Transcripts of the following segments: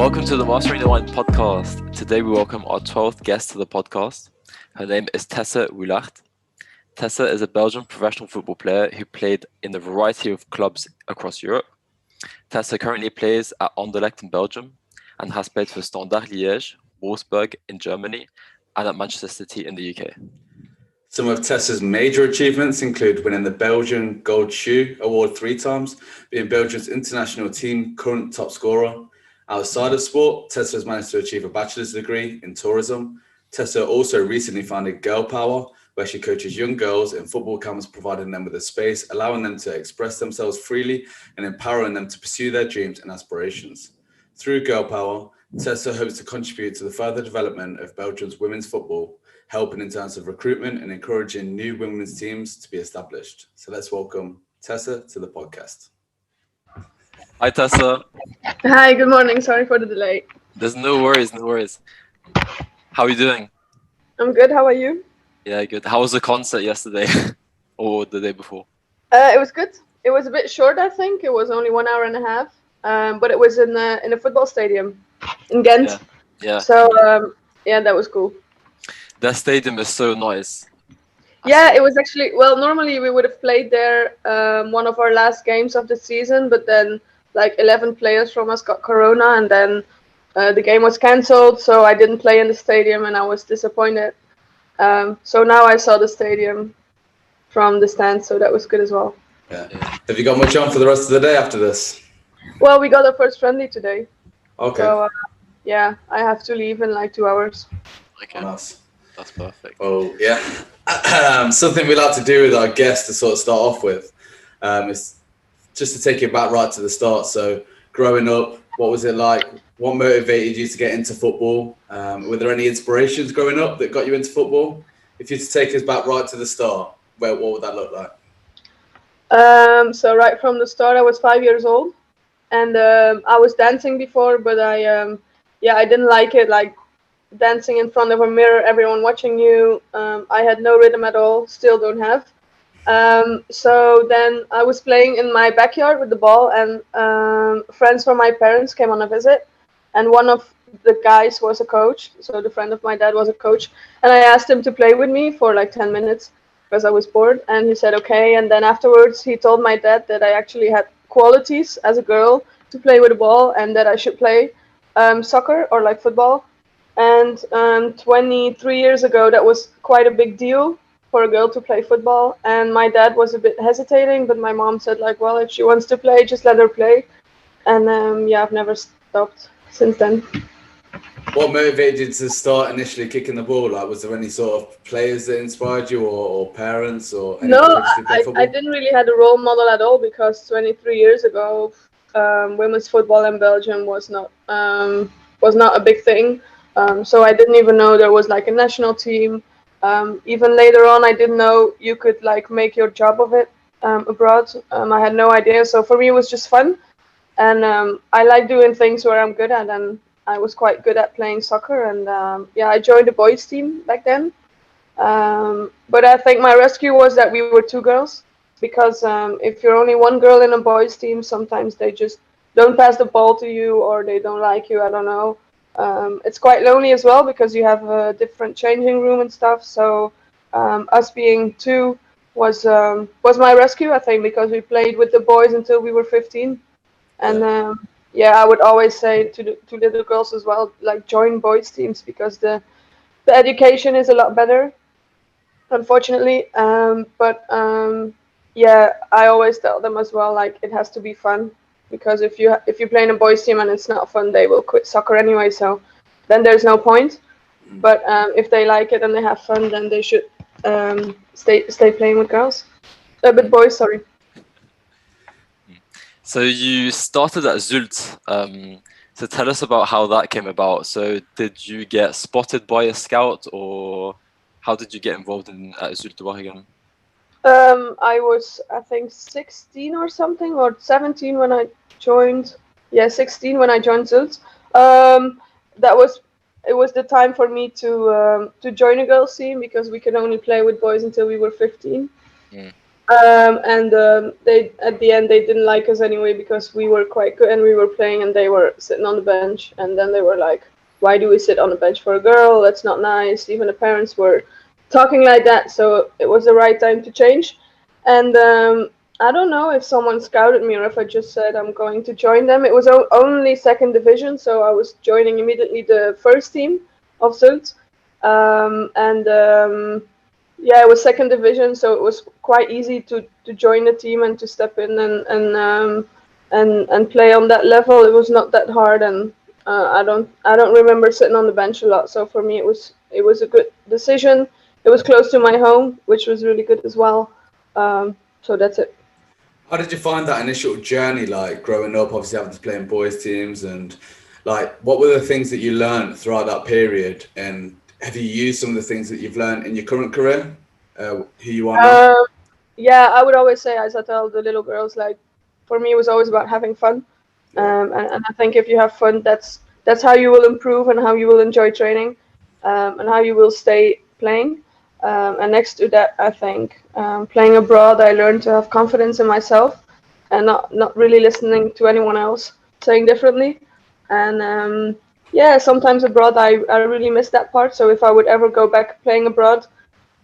Welcome to the Mastering the Wine podcast. Today we welcome our 12th guest to the podcast. Her name is Tessa Wullaert. Tessa is a Belgian professional football player who played in a variety of clubs across Europe. Tessa currently plays at Anderlecht in Belgium and has played for Standard Liège, Wolfsburg in Germany, and at Manchester City in the UK. Some of Tessa's major achievements include winning the Belgian Gold Shoe Award 3 times, being Belgium's international team current top scorer. Outside of sport, Tessa has managed to achieve a bachelor's degree in tourism. Tessa also recently founded Girl Power, where she coaches young girls in football camps, providing them with a space, allowing them to express themselves freely and empowering them to pursue their dreams and aspirations. Through Girl Power, Tessa hopes to contribute to the further development of Belgium's women's football, helping in terms of recruitment and encouraging new women's teams to be established. So let's welcome Tessa to the podcast. Hi, Tessa. Hi, good morning. Sorry for the delay. There's no worries. How are you doing? I'm good. How are you? Yeah, good. How was the concert yesterday or the day before? It was good. It was a bit short, I think. It was only 1 hour and a half, but it was in a football stadium in Ghent. Yeah. So, that was cool. That stadium is so nice. Yeah, it was actually, well, normally we would have played there one of our last games of the season, but then like 11 players from us got corona, and then the game was cancelled, so I didn't play in the stadium, and I was disappointed. So now I saw the stadium from the stand, so that was good as well. Yeah. Have you got much on for the rest of the day after this? Well, we got our first friendly today. Okay. So, I have to leave in like 2 hours. Okay. Oh, nice. That's perfect. Oh, yeah. Something we like to do with our guests to sort of start off with is just to take you back right to the start. So growing up, what was it like? What motivated you to get into football? Were there any inspirations growing up that got you into football? If you were to take us back right to the start, what would that look like? So right from the start, I was 5 years old, and I was dancing before, but I didn't like it, like dancing in front of a mirror, everyone watching you. I had no rhythm at all, still don't have. So then I was playing in my backyard with the ball, and friends from my parents came on a visit, and one of the guys was a coach, so the friend of my dad was a coach, and I asked him to play with me for like 10 minutes because I was bored, and he said okay. And then afterwards he told my dad that I actually had qualities as a girl to play with a ball, and that I should play soccer or like football. And 23 years ago, that was quite a big deal for a girl to play football. And my dad was a bit hesitating, but my mom said like, well, if she wants to play, just let her play. And I've never stopped since then. What motivated you to start initially kicking the ball? Like, was there any sort of players that inspired you, or parents, or any No, to play football? I didn't really have a role model at all, because 23 years ago, women's football in Belgium was not a big thing. So I didn't even know there was like a national team. Even later on, I didn't know you could like make your job of it abroad. I had no idea. So for me, it was just fun. And I like doing things where I'm good at. And I was quite good at playing soccer. And I joined the boys team back then. But I think my rescue was that we were 2 girls. Because if you're only 1 girl in a boys team, sometimes they just don't pass the ball to you, or they don't like you. I don't know. It's quite lonely as well, because you have a different changing room and stuff. So us being 2 was my rescue, I think, because we played with the boys until we were 15. And I would always say to little girls as well, like, join boys teams, because the education is a lot better, unfortunately. I always tell them as well, like, it has to be fun. Because if you play in a boys team and it's not fun, they will quit soccer anyway. So then there's no point. But if they like it and they have fun, then they should stay playing with girls. With boys, sorry. So you started at Zult. So tell us about how that came about. So did you get spotted by a scout, or how did you get involved at Zult Waregem? I was, I think, 16 or something, or 17 when I joined. Yeah, 16 when I joined Zult. It was the time for me to join a girls team, because we could only play with boys until we were 15. They at the end they didn't like us anyway because we were quite good and we were playing and they were sitting on the bench, and then they were like, "Why do we sit on the bench for a girl? That's not nice." Even the parents were talking like that, so it was the right time to change. And I don't know if someone scouted me or if I just said I'm going to join them. It was only second division, so I was joining immediately the first team of Zult. And Yeah, it was second division, so it was quite easy to join the team and to step in and play on that level. It was not that hard, and I don't remember sitting on the bench a lot. So for me, it was a good decision. It was close to my home, which was really good as well. So that's it. How did you find that initial journey like growing up, obviously having to play in boys teams, and like what were the things that you learned throughout that period, and have you used some of the things that you've learned in your current career, who you are now? Um, yeah, I would always say, as I tell the little girls, like for me, it was always about having fun. Yeah. And I think if you have fun, that's how you will improve and how you will enjoy training, and how you will stay playing. And next to that, I think playing abroad, I learned to have confidence in myself and not really listening to anyone else saying differently. And yeah, sometimes abroad, I really miss that part. So if I would ever go back playing abroad,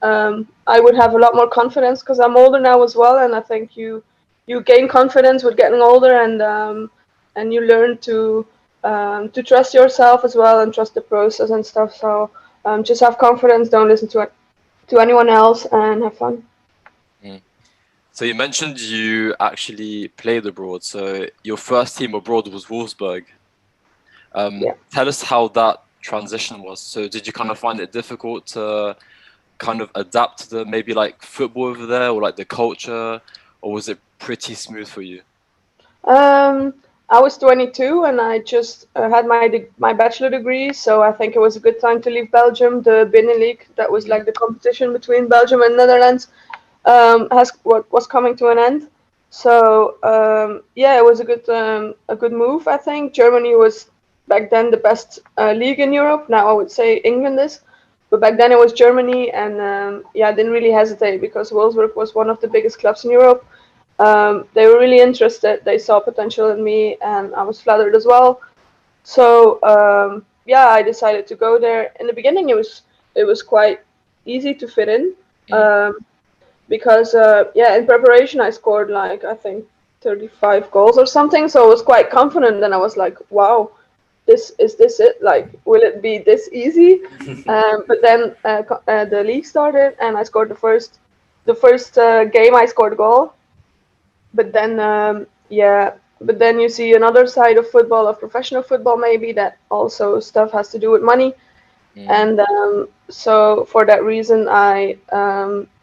I would have a lot more confidence because I'm older now as well, and I think you gain confidence with getting older, and you learn to trust yourself as well and trust the process and stuff. So just have confidence, don't listen to anyone else, and have fun. Mm. So you mentioned you actually played abroad. So your first team abroad was Wolfsburg. Yeah. Tell us how that transition was. So did you kind of find it difficult to kind of adapt to the maybe like football over there or like the culture, or was it pretty smooth for you? Um, I was 22 and I just had my bachelor degree, so I think it was a good time to leave Belgium. The Binnenleague, that was like the competition between Belgium and Netherlands, has what was coming to an end. So yeah, it was a good move. I think Germany was back then the best league in Europe. Now I would say England is, but back then it was Germany, and yeah, I didn't really hesitate because Wolfsburg was one of the biggest clubs in Europe. They were really interested. They saw potential in me, and I was flattered as well. So yeah, I decided to go there. In the beginning, it was quite easy to fit in. Um, because yeah, in preparation I scored like I think 35 goals or something, so I was quite confident. And I was like, wow, this it? Like, will it be this easy? But then the league started, and I scored the first game. I scored a goal, but then yeah, but then you see another side of football, of professional football, maybe that also stuff has to do with money. And so for that reason, I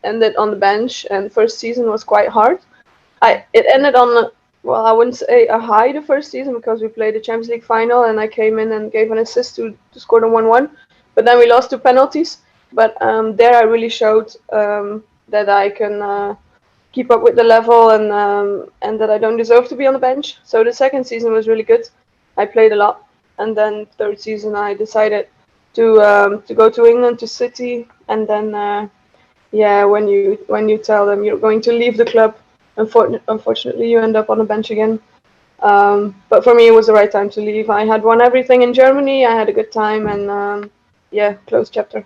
ended on the bench, and first season was quite hard. It ended on well, I wouldn't say a high the first season because we played the Champions League final, and I came in and gave an assist to score the 1-1. But then we lost 2 penalties. But there I really showed that I can keep up with the level, and that I don't deserve to be on the bench. So the second season was really good. I played a lot, and then third season I decided to go to England, to City, and then yeah, when you tell them you're going to leave the club, unfortunately you end up on the bench again. But for me, it was the right time to leave. I had won everything in Germany. I had a good time, and yeah, closed chapter.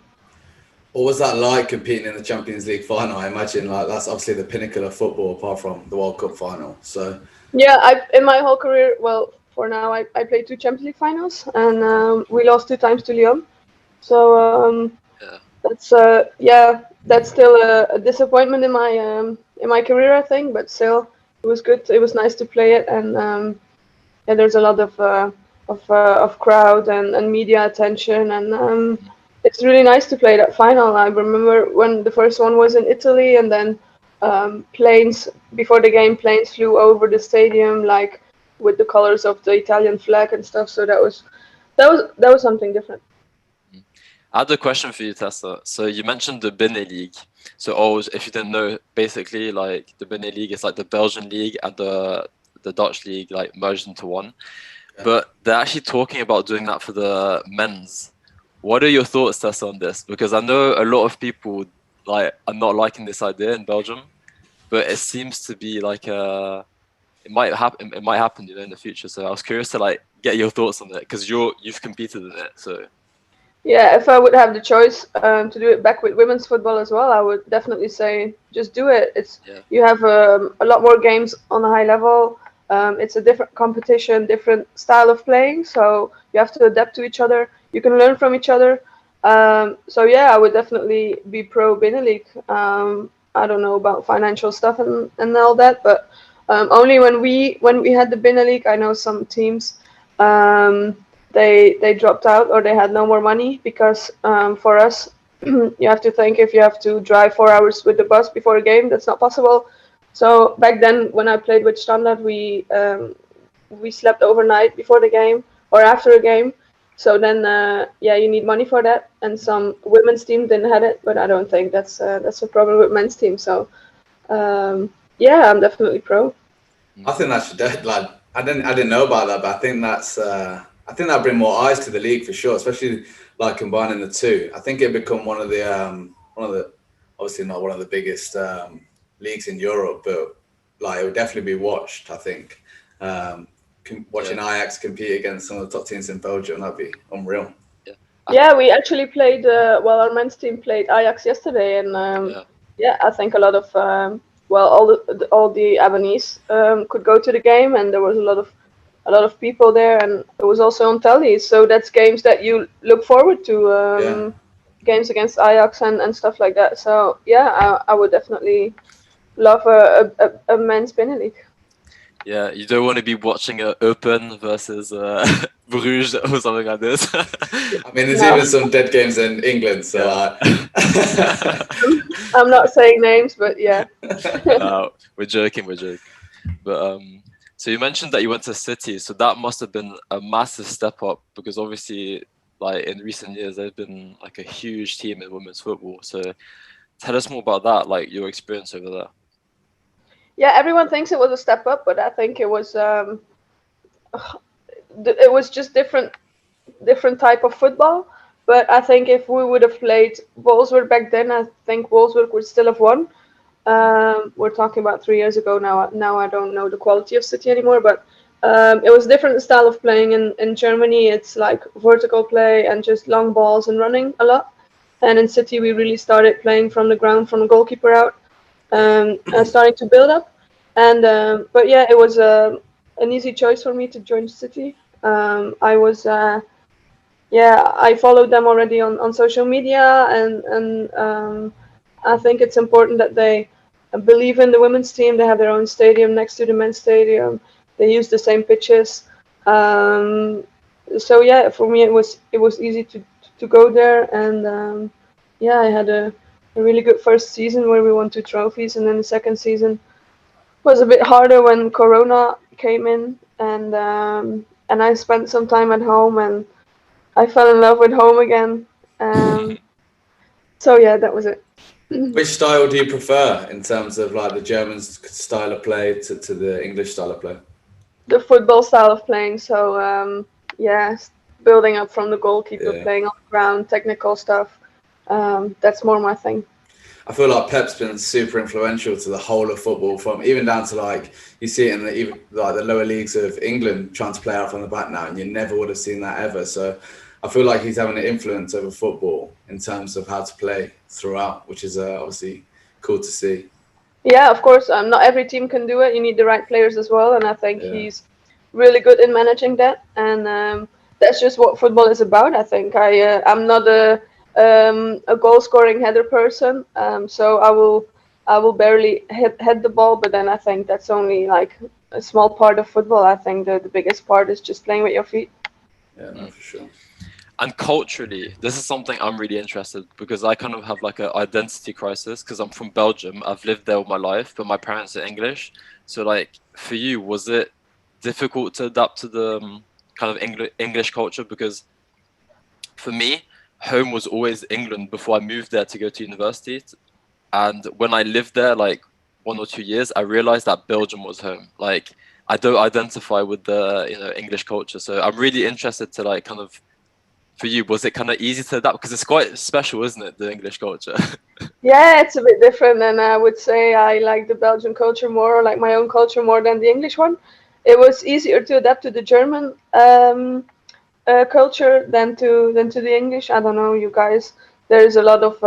What was that like competing in the Champions League final? I imagine like that's obviously the pinnacle of football apart from the World Cup final. So Yeah, I in my whole career, well, for now, I played 2 Champions League finals, and we lost 2 times to Lyon. So Yeah. that's yeah, that's still a disappointment in my career, I think. But still, it was good. It was nice to play it, and yeah, there's a lot of crowd and media attention, and it's really nice to play that final. I remember when the first one was in Italy, and then planes before the game, planes flew over the stadium like with the colors of the Italian flag and stuff. So that was something different. I had a question for you, Tessa. So you mentioned the Bene League. So always, if you didn't know, basically like the Bene League is like the Belgian league and the Dutch league like merged into one. Yeah. But they're actually talking about doing that for the men's. What are your thoughts, Tessa, on this? Because I know a lot of people like are not liking this idea in Belgium. but it seems to be like it might happen. It might happen, you know, in the future. So I was curious to like get your thoughts on it because you've competed in it. So Yeah, if I would have the choice to do it back with women's football as well, I would definitely say just do it. It's yeah, you have a lot more games on a high level. It's a different competition, different style of playing, so you have to adapt to each other. You can learn from each other. So yeah, I would definitely be pro Binnen League. I don't know about financial stuff and all that, but only when we had the Binnen League, I know some teams. Um, they dropped out or they had no more money because for us you have to think if you have to drive 4 hours with the bus before a game, that's not possible. So back then when I played with Standard, we slept overnight before the game or after a game. So then yeah, you need money for that, and some women's team didn't have it, but I don't think that's a problem with men's team. So yeah, I'm definitely pro. I think that should like I didn't know about that, but I think I think that'll bring more eyes to the league for sure, especially like combining the two. I think it'd become one of the obviously not one of the biggest leagues in Europe, but like it would definitely be watched. I think watching Ajax compete against some of the top teams in Belgium, that'd be unreal. Yeah, we actually played. Well, our men's team played Ajax yesterday, and yeah, I think a lot of well, all the Avenese could go to the game, and there was a lot of people there, and it was also on telly. So that's games that you look forward to. Games against Ajax and stuff like that. So yeah, I would definitely love a men's Binnen League. yeah, you don't want to be watching a Open versus Bruges or something like this. I mean, there's No. even some dead games in England, so I'm not saying names, but yeah. No, we're joking. But so you mentioned that you went to City, so that must have been a massive step up because obviously, like in recent years, there's been like a huge team in women's football. So tell us more about that, like your experience over there. Yeah, everyone thinks it was a step up, but I think it was just different type of football. But I think if we would have played Wolfsburg back then, I think Wolfsburg would still have won. We're talking about 3 years ago now. Now I don't know the quality of City anymore, but it was a different style of playing. In Germany, it's like vertical play and just long balls and running a lot. And in City, we really started playing from the ground, from the goalkeeper out, starting to build up. And but yeah, it was an easy choice for me to join City. I was yeah, I followed them already on social media, and I think it's important that they believe in the women's team. They have their own stadium next to the men's stadium. They use the same pitches. So yeah, for me it was easy to go there, and yeah, I had a really good first season where we won 2 trophies, and then the second season was a bit harder when Corona came in, and I spent some time at home, and I fell in love with home again. So yeah, that was it. Which style do you prefer in terms of like the German style of play to the English style of play? The football style of playing. So yeah, building up from the goalkeeper, playing on the ground, technical stuff. That's more my thing. I feel like Pep's been super influential to the whole of football, from even down to like you see it in the lower leagues of England trying to play out from the back now, and you never would have seen that ever. So I feel like he's having an influence over football in terms of how to play throughout, which is obviously cool to see. Yeah, of course. Not every team can do it. You need the right players as well, and I think he's really good in managing that. And that's just what football is about. I think I'm not a goal scoring header person, so I will barely head the ball. But then I think that's only like a small part of football. I think the biggest part is just playing with your feet. Yeah, no, for sure. And culturally, this is something I'm really interested because I kind of have like an identity crisis because I'm from Belgium. I've lived there all my life, but my parents are English. So like for you, was it difficult to adapt to the kind of English culture? Because for me, home was always England before I moved there to go to university. And when I lived there like 1 or 2 years, I realized that Belgium was home. Like I don't identify with the English culture. So I'm really interested to like kind of for you, was it kind of easy to adapt? Because it's quite special, isn't it, the English culture? Yeah, it's a bit different, and I would say I like the Belgian culture more, or like my own culture more than the English one. It was easier to adapt to the German culture than to the English. I don't know, you guys. There's a lot of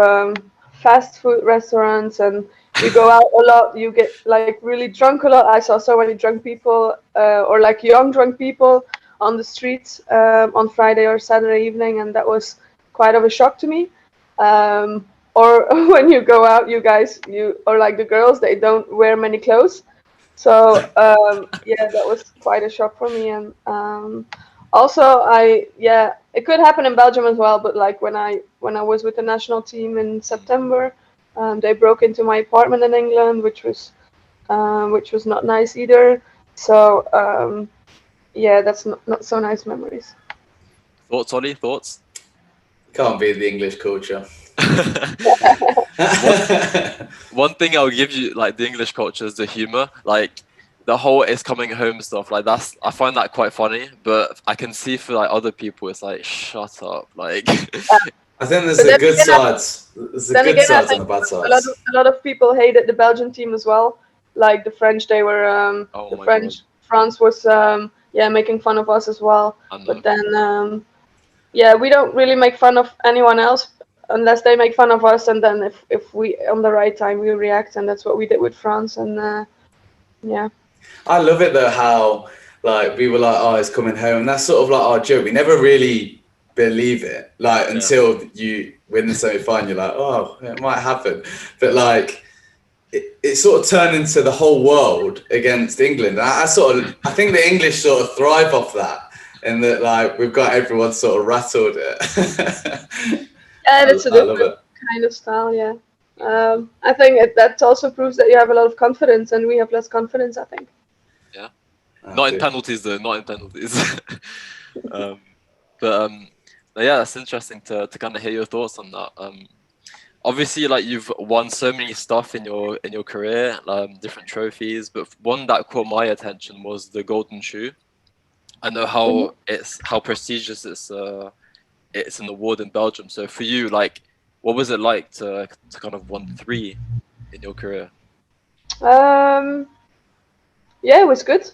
fast food restaurants, and you go out a lot. You get like really drunk a lot. I saw so many drunk people, or like young drunk people on the streets on Friday or Saturday evening, and that was quite of a shock to me. Or when you go out, you guys, you or like the girls, they don't wear many clothes. So yeah, that was quite a shock for me, and also it could happen in Belgium as well. But like when I was with the national team in September, they broke into my apartment in England, which was not nice either. So yeah, that's not so nice memories. Thoughts, Ollie? Thoughts? Can't beat the English culture. One thing I'll give you, like the English culture, is the humor. Like the whole "it's coming home" stuff. Like I find that quite funny. But I can see for like other people, it's like, shut up. Like I think there's But the then good again, sides. There's the then good again, I sides and think the bad a lot sides. of a lot of people hated the Belgian team as well. Like the French, they were oh the my French. god, France was making fun of us as well. I know. But then yeah, we don't really make fun of anyone else unless they make fun of us, and then if we on the right time we react, and that's what we did with France, and yeah. I love it though how like we were like, oh, it's coming home. That's sort of like our joke. We never really believe it, like until you win the semi-final. You're like, oh, it might happen, but like it sort of turned into the whole world against England. I think the English sort of thrive off that, and that like we've got everyone sort of rattled it. Yeah, it's a I love different it. kind of style. Yeah. I think that also proves that you have a lot of confidence, and we have less confidence, I think. Yeah, I not in do. penalties though. Not in penalties. um, but yeah, that's interesting to kind of hear your thoughts on that. Obviously, like you've won so many stuff in your career, different trophies. But one that caught my attention was the Golden Shoe. I know how how prestigious it's an award in Belgium. So for you, like, what was it like to kind of won 3 in your career? Yeah, it was good.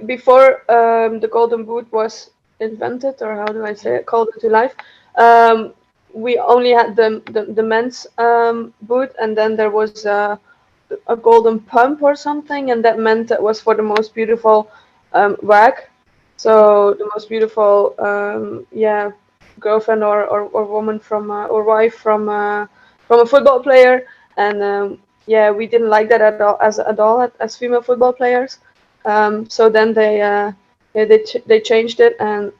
Before the Golden Boot was invented, or how do I say it, called into life, we only had the men's boot, and then there was a golden pump or something, and that meant that was for the most beautiful wag. So the most beautiful, girlfriend or woman from or wife from a football player, and yeah, we didn't like that at all as female football players. So then they changed it, and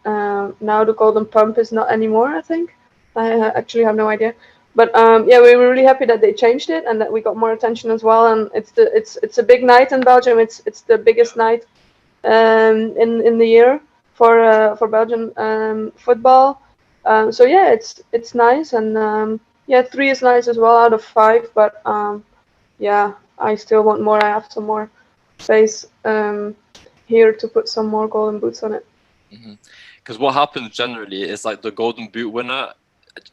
now the golden pump is not anymore. I think I actually have no idea. But yeah, we were really happy that they changed it and that we got more attention as well. And it's a big night in Belgium. It's the biggest night in the year for Belgian football. So yeah, it's nice, and yeah, 3 is nice as well out of 5. But yeah, I still want more. I have some more space here to put some more golden boots on it. Because what happens generally is like the Golden Boot winner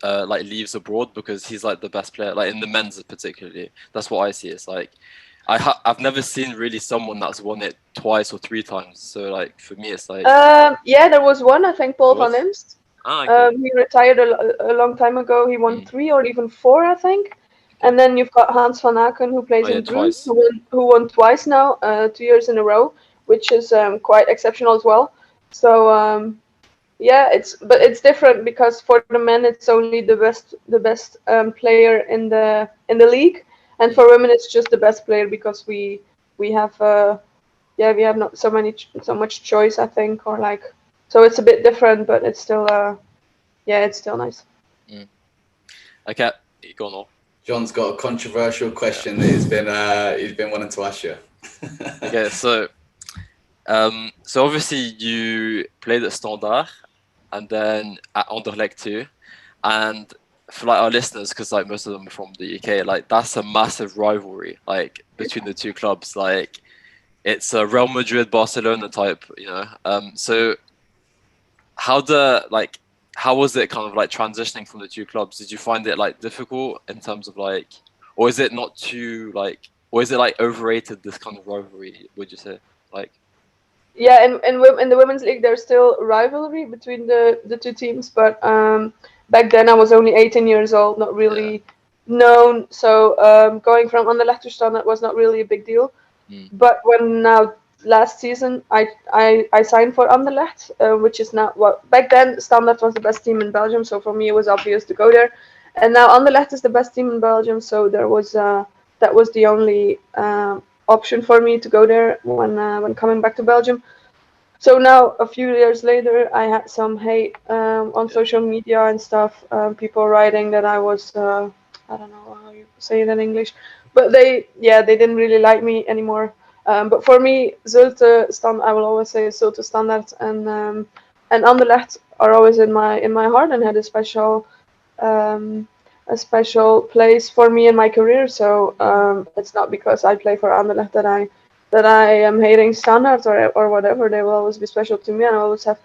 like leaves abroad because he's like the best player, like in the men's particularly. That's what I see. It's like I've never seen really someone that's won it twice or 3 times. So like for me, it's like yeah, there was one. I think Paul van Imst. okay. He retired a long time ago. He won 3 or even 4, I think. And then you've got Hans van Aken, who plays in Bruges, who won twice now, 2 years in a row, which is quite exceptional as well. So yeah, it's different because for the men it's only the best player in the league, and for women it's just the best player because we have we have not so much choice, I think, or like, so it's a bit different, but it's still it's still nice. Okay, go on. John's got a controversial question that he's been wanting to ask you. Okay, so obviously you played at Standard and then at Anderlecht too, and for like our listeners, because like most of them are from the UK, like that's a massive rivalry like between the 2 clubs. Like it's a Real Madrid Barcelona type, you know. So how was it kind of like transitioning from the two clubs? Did you find it like difficult in terms of like, or is it not too like, or is it like overrated, this kind of rivalry, would you say? Like, Yeah, in the women's league, there's still rivalry between the two teams, but back then I was only 18 years old, not really known. So going from Anderlecht to Standard was not really a big deal. But when now last season I signed for Anderlecht, which is now what back then Standard was the best team in Belgium, so for me it was obvious to go there. And now Anderlecht is the best team in Belgium, so there was that was the only option for me to go there when coming back to Belgium. So now a few years later, I had some hate on social media and stuff. People writing that I was I don't know how you say it in English, but they didn't really like me anymore. But for me, Zulte stand I will always say Zulte Standard and Anderlecht are always in my heart and had um, a special place for me in my career. So it's not because I play for Anderlecht that I am hating Standard or whatever. They will always be special to me, and I always have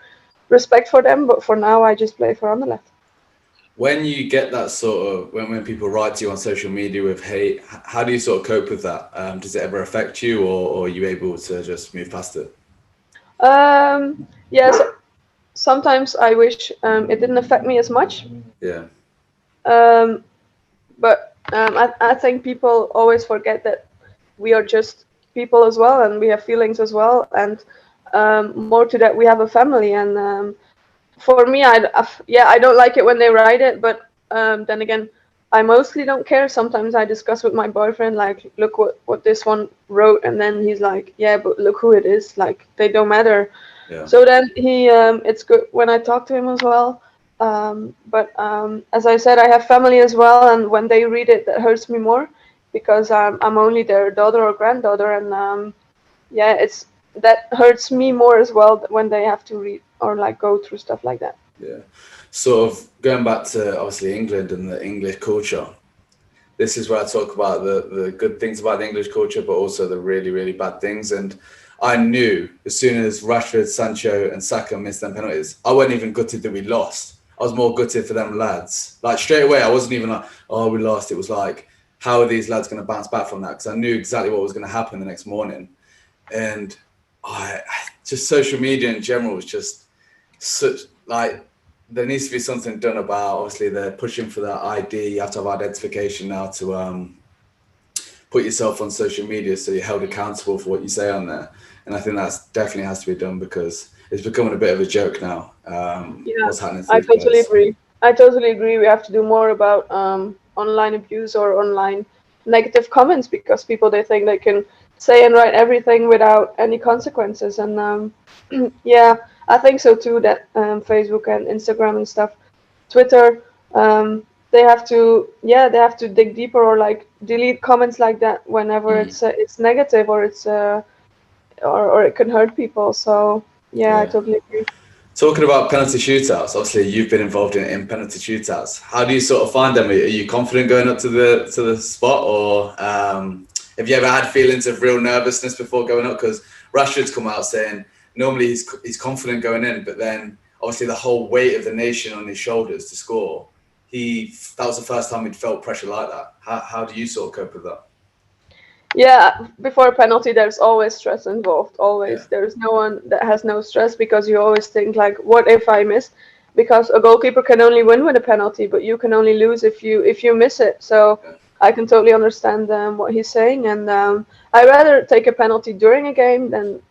respect for them. But for now, I just play for Anderlecht. When you get that sort of when people write to you on social media with hate, how do you sort of cope with that? Does it ever affect you, or are you able to just move past it? Yes, sometimes I wish it didn't affect me as much. Yeah. But I think people always forget that we are just people as well, and we have feelings as well. And more to that, we have a family. And for me, I don't like it when they write it, but then again, I mostly don't care. Sometimes I discuss with my boyfriend, like, look what this one wrote, and then he's like, yeah, but look who it is. Like, they don't matter. Yeah. So then it's good when I talk to him as well. But as I said, I have family as well, and when they read it, that hurts me more because I'm only their daughter or granddaughter, and that hurts me more as well when they have to read or like go through stuff like that. Yeah. Sort of going back to obviously England and the English culture. This is where I talk about the good things about the English culture, but also the really, really bad things. And I knew as soon as Rashford, Sancho, and Saka missed them penalties, I wasn't even gutted that we lost. I was more gutted for them lads. Like straight away, I wasn't even like, oh, we lost. It was like, how are these lads going to bounce back from that? Because I knew exactly what was going to happen the next morning. And just social media in general is just such like, there needs to be something done about, obviously they're pushing for that ID. You have to have identification now to put yourself on social media so you're held accountable for what you say on there. And I think that's definitely has to be done because it's becoming a bit of a joke now. What's happening to I these totally players. agree. I totally agree. We have to do more about online abuse or online negative comments because people, they think they can say and write everything without any consequences. And yeah, I think so too, that Facebook and Instagram and stuff, Twitter, they have to dig deeper or like delete comments like that whenever it's negative or it's or it can hurt people. So yeah, I totally agree. Talking about penalty shootouts, obviously you've been involved in penalty shootouts. How do you sort of find them? Are you confident going up to the spot, or have you ever had feelings of real nervousness before going up? Because Rashford's come out saying normally he's confident going in, but then obviously the whole weight of the nation on his shoulders to score. That was the first time he'd felt pressure like that. How do you sort of cope with that? Yeah, before a penalty, there's always stress involved. Always, there's no one that has no stress because you always think like, what if I miss? Because a goalkeeper can only win with a penalty, but you can only lose if you miss it. So I can totally understand what he's saying, and I rather take a penalty during a game than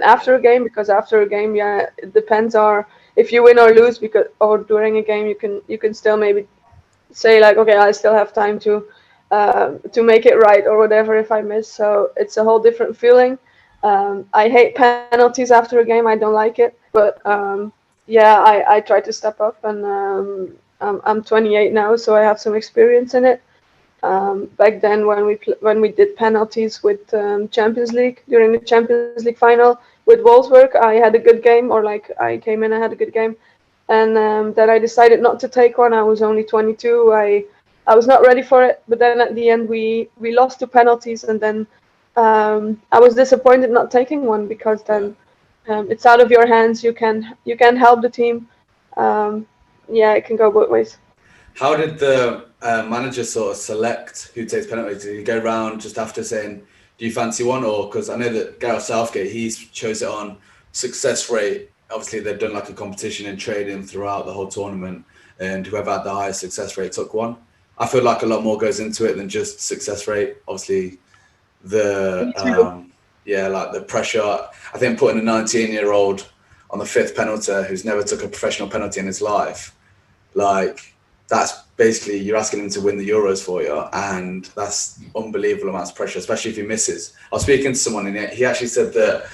after a game, because after a game, yeah, it depends on if you win or lose. Because or during a game, you can still maybe say like, okay, I still have time to make it right or whatever if I miss. So it's a whole different feeling. I hate penalties after a game. I don't like it. But yeah, I try to step up, and I'm 28 now, so I have some experience in it. Back then, when we did penalties with Champions League during the Champions League final with Wolfsburg, I had a good game, or like I came in, I had a good game, and then I decided not to take one. I was only 22. I was not ready for it, but then at the end we lost to penalties, and then I was disappointed not taking one because then it's out of your hands. You can help the team. It can go both ways. How did the manager sort of select who takes penalties? Did he go around just after saying, "Do you fancy one?" Or because I know that Gareth Southgate, he's chose it on success rate. Obviously, they've done like a competition in training throughout the whole tournament, and whoever had the highest success rate took one. I feel like a lot more goes into it than just success rate. Obviously, the like the pressure. I think putting a 19-year-old on the 5th penalty who's never took a professional penalty in his life, like that's basically you're asking him to win the Euros for you, and that's unbelievable amounts of pressure, especially if he misses. I was speaking to someone and he actually said that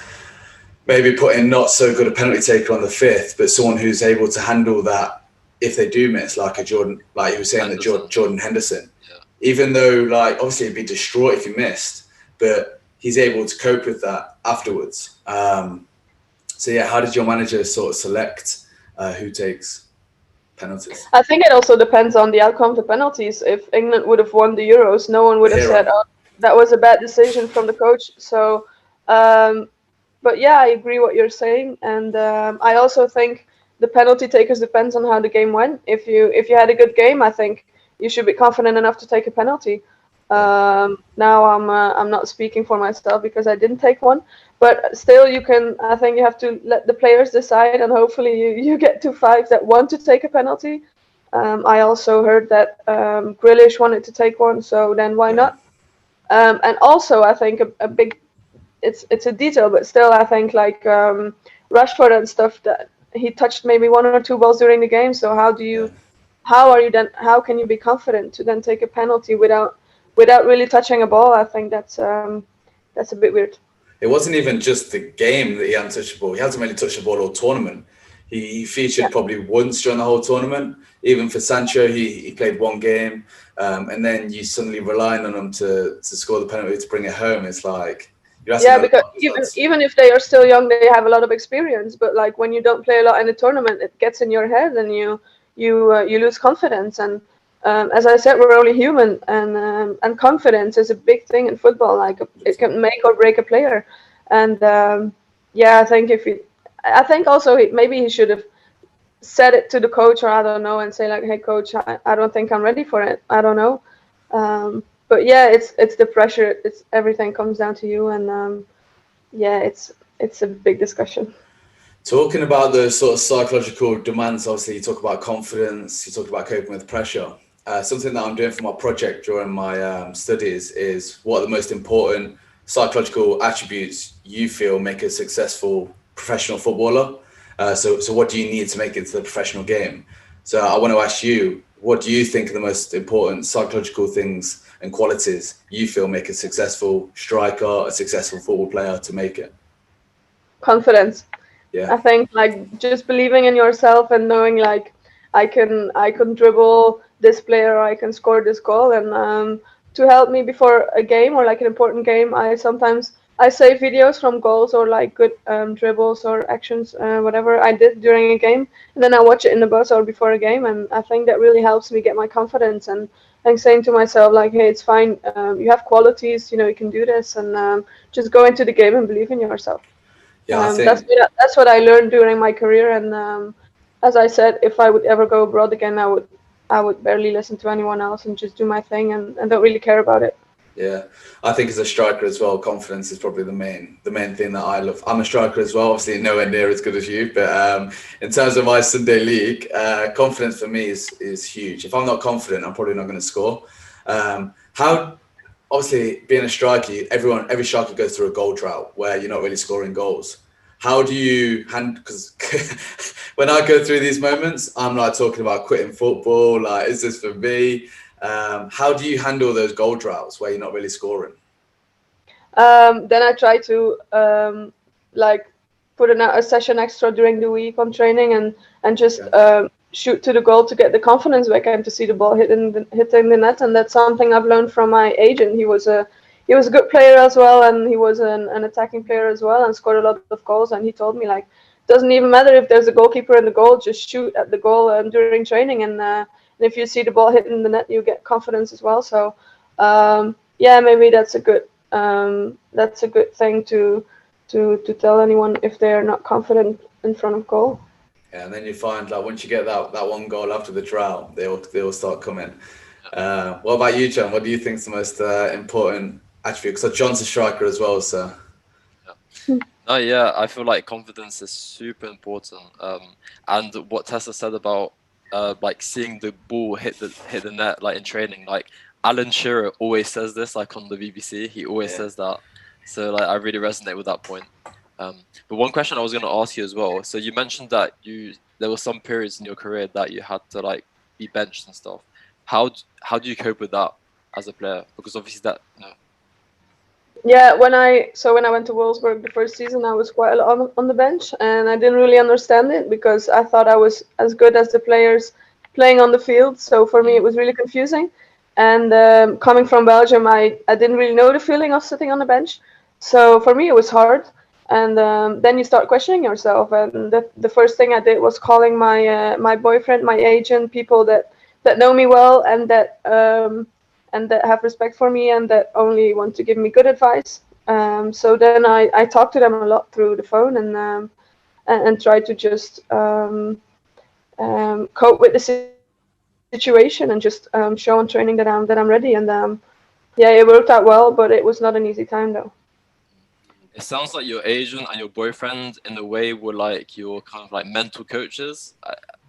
maybe putting not so good a penalty taker on the 5th, but someone who's able to handle that if they do miss, like a Jordan, like he was saying that Jordan Henderson, even though like obviously he'd be distraught if he missed, but he's able to cope with that afterwards. How did your manager sort of select who takes penalties? I think it also depends on the outcome of the penalties. If England would have won the Euros, no one would have said, "Oh, that was a bad decision from the coach." So, but yeah, I agree what you're saying, and I also think the penalty takers depends on how the game went. If you had a good game, I think you should be confident enough to take a penalty. Now I'm not speaking for myself because I didn't take one, but still I think you have to let the players decide, and hopefully you get to 5 that want to take a penalty. I also heard that Grealish wanted to take one, so then why not? And also I think a big it's a detail, but still I think like Rashford and stuff, that he touched maybe 1 or 2 balls during the game. So how can you be confident to then take a penalty without really touching a ball? I think that's a bit weird. It wasn't even just the game that he hadn't touched the ball. He hasn't really touched the ball all tournament. He featured probably once during the whole tournament. Even for Sancho, he played 1 game, and then you suddenly relying on him to score the penalty to bring it home. It's like because even if they are still young, they have a lot of experience. But like when you don't play a lot in a tournament, it gets in your head, and you lose confidence. And as I said, we're only human, and confidence is a big thing in football. Like it can make or break a player. And I think also maybe he should have said it to the coach, or I don't know, and say like, "Hey, coach, I don't think I'm ready for it." I don't know. But yeah, it's the pressure. It's everything comes down to you, and it's a big discussion. Talking about the sort of psychological demands, obviously you talk about confidence, you talk about coping with pressure. Something that I'm doing for my project during my studies is what are the most important psychological attributes you feel make a successful professional footballer. So what do you need to make it to the professional game? So I want to ask you, what do you think are the most important psychological things and qualities you feel make a successful striker, a successful football player to make it? Confidence. Yeah. I think like just believing in yourself and knowing like I can dribble this player, or I can score this goal. And to help me before a game or like an important game, I save videos from goals or like good dribbles or actions, whatever I did during a game, and then I watch it in the bus or before a game, and I think that really helps me get my confidence and saying to myself like, hey, it's fine, you have qualities, you can do this, and just go into the game and believe in yourself. Yeah, that's what I learned during my career, and as I said, if I would ever go abroad again, I would barely listen to anyone else and just do my thing and don't really care about it. Yeah, I think as a striker as well, confidence is probably the main thing that I love. I'm a striker as well, obviously nowhere near as good as you, but in terms of my Sunday league, confidence for me is huge. If I'm not confident, I'm probably not going to score. Obviously being a striker, every striker goes through a goal drought where you're not really scoring goals. How do you because when I go through these moments, I'm like talking about quitting football, like, is this for me? How do you handle those goal droughts where you're not really scoring? Then I try to like put a session extra during the week on training and just shoot to the goal to get the confidence back and to see the ball hitting the net. And that's something I've learned from my agent. He was a good player as well, and he was an attacking player as well, and scored a lot of goals. And he told me like, doesn't even matter if there's a goalkeeper in the goal, just shoot at the goal during training, and if you see the ball hitting the net, you get confidence as well. So maybe that's a good thing to to tell anyone if they're not confident in front of goal. Yeah, and then you find like once you get that one goal after the drought, they all start coming. What about you, John? What do you think is the most important attribute? Because John's a striker as well, so. Oh yeah, I feel like confidence is super important. And what Tessa said about like seeing the ball hit the net like in training, like Alan Shearer always says this, like on the BBC, he always says that. So like I really resonate with that point. But one question I was going to ask you as well. So you mentioned that there were some periods in your career that you had to like be benched and stuff. How do you cope with that as a player? Because obviously that. Yeah, when I went to Wolfsburg the first season, I was quite a lot on the bench, and I didn't really understand it because I thought I was as good as the players playing on the field. So for me, it was really confusing. And coming from Belgium, I didn't really know the feeling of sitting on the bench. So for me, it was hard. And then you start questioning yourself. And the first thing I did was calling my boyfriend, my agent, people that know me well and that have respect for me and that only want to give me good advice. So then I talk to them a lot through the phone and try to just cope with the situation and just show on training that I'm ready. And yeah, it worked out well, but it was not an easy time though. It sounds like your agent and your boyfriend, in a way, were like your kind of like mental coaches.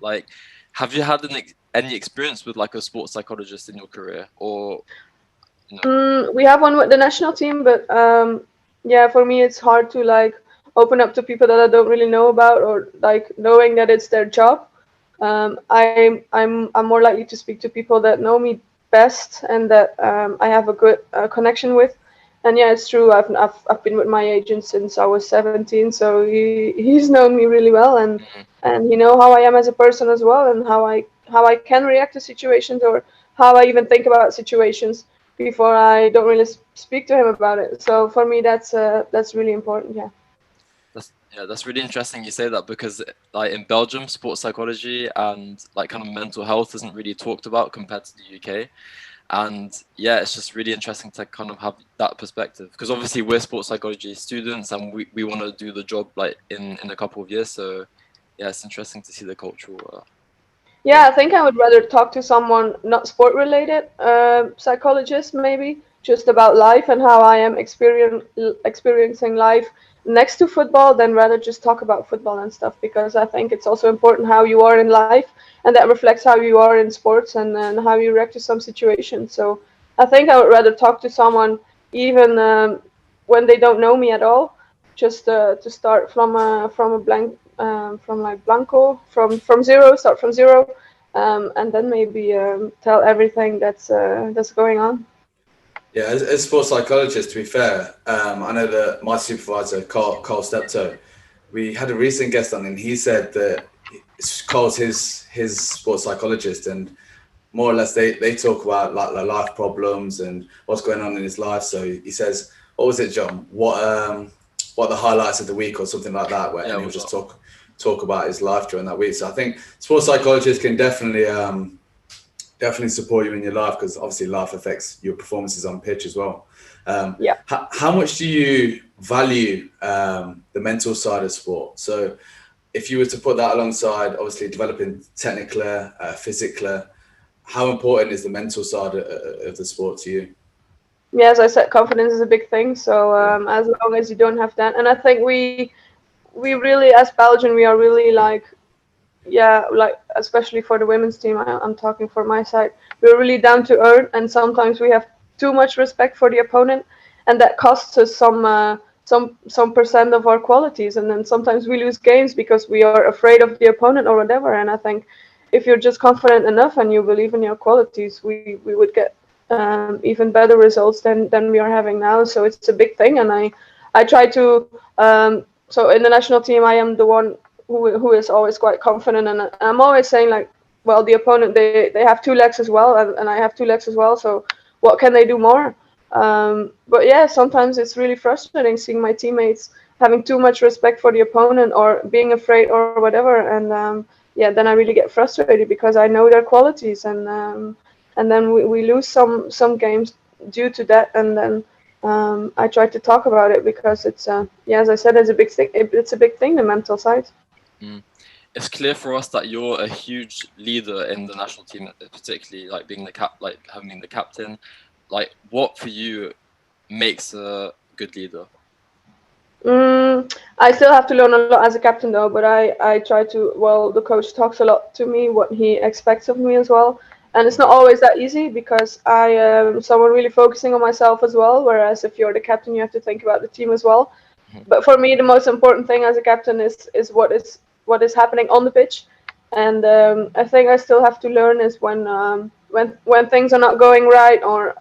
Like, have you had any experience with like a sports psychologist in your career, or? No? We have one with the national team, but yeah, for me it's hard to like open up to people that I don't really know about, or like knowing that it's their job. I'm more likely to speak to people that know me best and that I have a good connection with. And yeah, it's true. I've been with my agent since I was 17, so he's known me really well, and he know how I am as a person as well, and how I can react to situations, or how I even think about situations before I don't really speak to him about it. So for me, that's really important. Yeah. That's really interesting you say that, because like in Belgium, sports psychology and like kind of mental health isn't really talked about compared to the UK. And yeah, it's just really interesting to kind of have that perspective, because obviously we're sports psychology students and we want to do the job like in a couple of years. So yeah, it's interesting to see the cultural. Yeah, I think I would rather talk to someone not sport related, psychologist maybe, just about life and how I am experiencing life next to football, than rather just talk about football and stuff, because I think it's also important how you are in life, and that reflects how you are in sports and how you react to some situations. So I think I would rather talk to someone even when they don't know me at all, just to start from a blank, from like blanco, from zero, start from zero, and then maybe tell everything that's going on. Yeah, as sports psychologist, to be fair, I know that my supervisor, Carl Steptoe, we had a recent guest on, and he said that Carl's his sports psychologist, and more or less they talk about like life problems and what's going on in his life. So he says, what was it, John? What the highlights of the week or something like that, where he'll just talk about his life during that week. So I think sports psychologists can definitely support you in your life, because obviously life affects your performances on pitch as well. Yeah. How much do you value the mental side of sport? So if you were to put that alongside obviously developing technically, physically, how important is the mental side of the sport to you? Yeah, as I said, confidence is a big thing. So as long as you don't have that, and I think we really, as Belgian, we are really like, yeah, like especially for the women's team, I'm talking for my side, we're really down to earth, and sometimes we have too much respect for the opponent, and that costs us some percent of our qualities, and then sometimes we lose games because we are afraid of the opponent or whatever. And I think if you're just confident enough and you believe in your qualities, we would get even better results than we are having now. So it's a big thing, and I try to so in the national team I am the one who is always quite confident, and I'm always saying like, well, the opponent, they have two legs as well, and I have two legs as well, so what can they do more? But yeah, sometimes it's really frustrating seeing my teammates having too much respect for the opponent or being afraid or whatever, and yeah, then I really get frustrated because I know their qualities, and then we lose some games due to that, and then I try to talk about it because it's as I said, it's a big thing. It's a big thing, the mental side. It's clear for us that you're a huge leader in the national team, particularly like being having been the captain. Like, what for you makes a good leader? I still have to learn a lot as a captain though, but I try to, well, the coach talks a lot to me, what he expects of me as well. And it's not always that easy because I am someone really focusing on myself as well, whereas if you're the captain, you have to think about the team as well. But for me, the most important thing as a captain is what is happening on the pitch. And I think I still have to learn is when things are not going right, or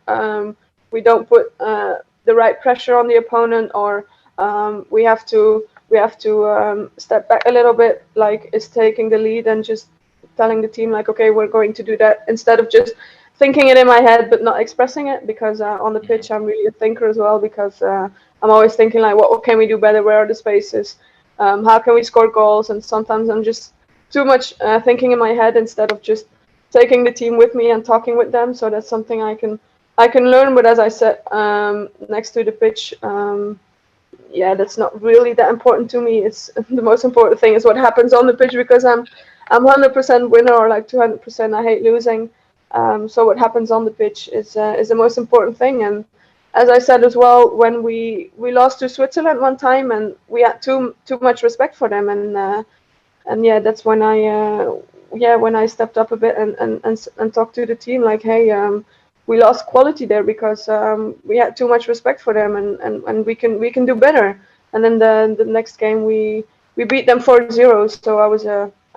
we don't put the right pressure on the opponent, or we have to step back a little bit, like is taking the lead and just telling the team like, okay, we're going to do that, instead of just thinking it in my head but not expressing it, because on the pitch I'm really a thinker as well, because I'm always thinking like, what can we do better, where are the spaces, how can we score goals, and sometimes I'm just too much thinking in my head instead of just taking the team with me and talking with them. So that's something I can learn, but as I said, next to the pitch, that's not really that important to me. It's the most important thing is what happens on the pitch, because I'm 100% winner, or like 200%. I hate losing. So what happens on the pitch is the most important thing. And as I said as well, when we lost to Switzerland one time, and we had too much respect for them, and that's when I stepped up a bit and talked to the team like, hey, we lost quality there because we had too much respect for them, and we can do better. And then the next game we beat them 4-0. So I